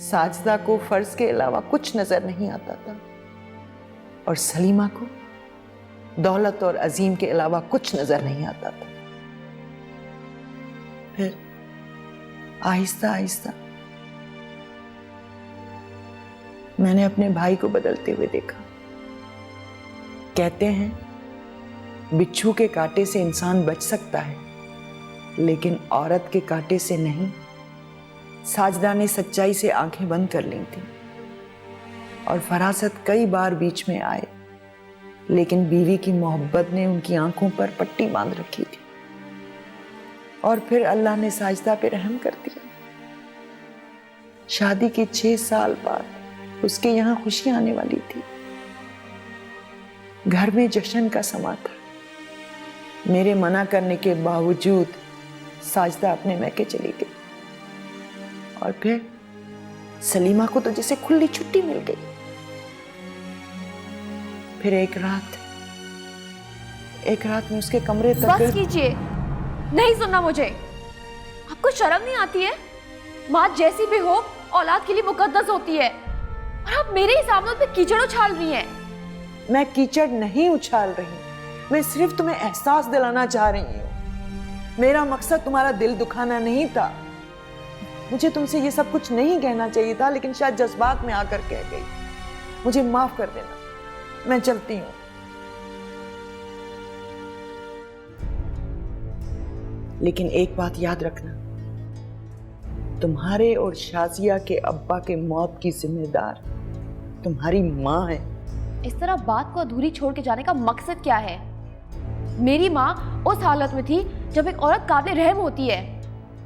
साजिदा को फर्ज के अलावा कुछ नजर नहीं आता था और सलीमा को दौलत और अजीम के अलावा कुछ नजर नहीं आता था। फिर आहिस्ता आहिस्ता मैंने अपने भाई को बदलते हुए देखा। कहते हैं बिच्छू के कांटे से इंसान बच सकता है, लेकिन औरत के कांटे से नहीं। साजिदा ने सच्चाई से आंखें बंद कर ली थी और फरासत कई बार बीच में आए, लेकिन बीवी की मोहब्बत ने उनकी आंखों पर पट्टी बांध रखी थी और फिर अल्लाह ने साजिदा पे रहम कर दिया। शादी के 6 साल बाद उसके यहाँ खुशी आने वाली थी। घर में जश्न का समा था। मेरे मना करने के बावजूद साजिदा अपने मैके चली गई और फिर सलीमा को तो जैसे खुली छुट्टी मिल गई। फिर एक रात में उसके कमरे तक। बस कीजिए, नहीं सुनना मुझे। आपको शर्म नहीं आती है? माँ जैसी भी हो औलाद के लिए मुकद्दस होती है और आप मेरे ही सामने पे कीचड़ उछाल रही हैं। मैं कीचड़ नहीं उछाल रही, मैं सिर्फ तुम्हें एहसास दिलाना चाह रही हूँ। मेरा मकसद तुम्हारा दिल दुखाना नहीं था। मुझे तुमसे ये सब कुछ नहीं कहना चाहिए था, लेकिन शायद जज्बात में आकर कह गई। मुझे माफ कर देना, मैं चलती हूँ। लेकिन एक बात याद रखना, तुम्हारे और शाजिया के अब्बा के मौत की जिम्मेदार तुम्हारी माँ है। इस तरह बात को अधूरी छोड़ के जाने का मकसद क्या है? मेरी माँ उस हालत में थी जब एक औरत काबिल रहम होती है।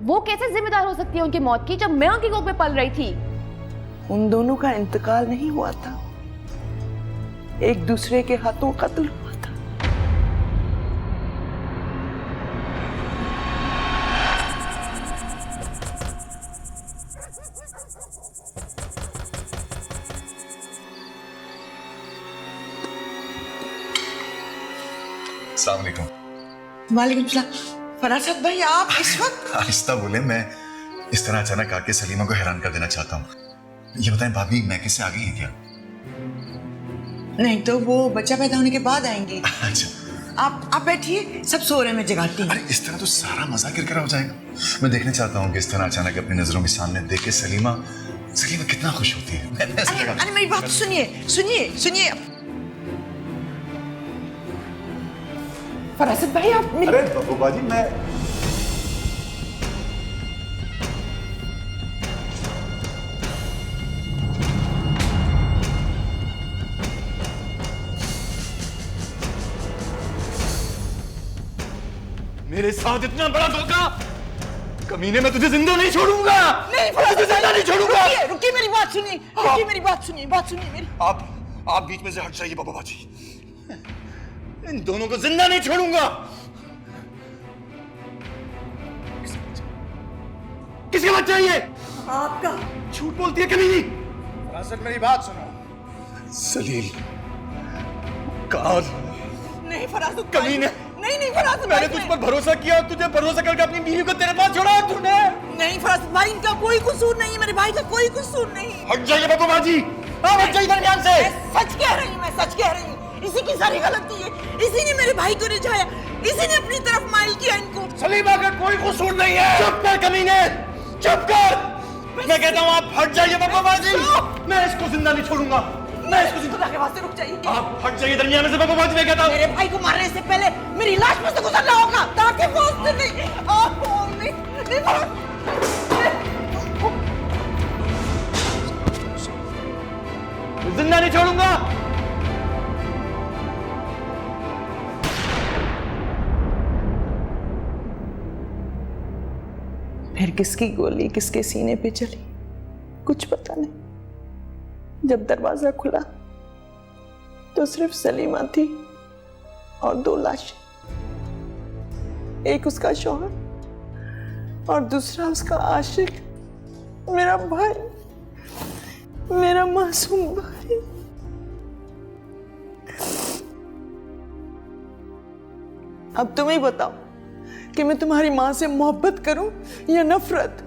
वो कैसे जिम्मेदार हो सकती है उनकी मौत की, जब मैं उनकी गोद में पल रही थी? उन दोनों का इंतकाल नहीं हुआ था, एक दूसरे के हाथों कत्ल हुआ था। अस्सलाम वालेकुम। वालेकुम सलाम। फरासत भाई, आप इस वक्त? आहिस्ता बोले, मैं इस तरह अचानक आके सलीमा को हैरान कर देना चाहता हूँ। ये बताएं भाभी, मैके से आ गई हैं क्या? नहीं तो वो बच्चा पैदा होने के बाद आएंगी। अच्छा, आप बैठिए, सब सो रहे, मैं जगाती हूँ। अरे इस तरह तो सारा मजा किरकिरा हो जाएगा। मैं देखना चाहता हूँ कि इस तरह अचानक अपनी नजरों के सामने देख के सलीमा कितना खुश होती है। अरे मेरी बात सुनिए। फरासत भाई, आप मेरी... अरे बब्बा जी, मैं मेरे साथ इतना बड़ा धोखा! कमीने, मैं तुझे जिंदा नहीं छोड़ूंगा। नहीं फरासत, जिंदा नहीं छोड़ूंगा। रुकिए, मेरी बात सुनिए, बात सुनिए मेरी। आप बीच में से हट जाइए बब्बा जी। इन दोनों को जिंदा नहीं छोड़ूंगा। किसका बच्चा है ये? आपका। झूठ बोलती है कमीनी। फरासत, मेरी बात सुनो। सलील, कार। नहीं फरासत, कमीने, नहीं फरासत, मैंने तुझ पर भरोसा किया, तुझे भरोसा करके अपनी बीवी को तेरे पास छोड़ा तूने। नहीं फरासत भाई, इनका कोई कसूर नहीं है, मेरे भाई का कोई कसूर नहीं। हट जाइए बब्बा जी, हट जाइए दरमियान से। मैं सच कह रही हूँ। इसी की सारी गलती है, इसी ने मेरे भाई को रिझाया, इसी ने अपनी तरफ माइल किया इनको। सलीमा का कोई कसूर नहीं है। चुप कर कमीने, चुप कर। मैं कहता हूँ आप हट जाइए बब्बा जी। मैं इसको जिंदा नहीं छोड़ूंगा। मैं इसको जिंदा के वास्ते रुक जाइए। आप हट जाइए दरमियान में से बब्बा जी। मैं कहता हूँ मेरे भाई को मारने से पहले मेरी लाश में से गुजरना होगा, ताकि वो उससे नहीं। जिंदा नहीं छोड़ूंगा। फिर किसकी गोली किसके सीने पे चली कुछ पता नहीं। जब दरवाजा खुला तो सिर्फ सलीमा थी और 2 लाशें, एक उसका शौहर और दूसरा उसका आशिक, मेरा भाई, मेरा मासूम भाई। अब तुम ही बताओ कि मैं तुम्हारी मां से मोहब्बत करूं या नफरत।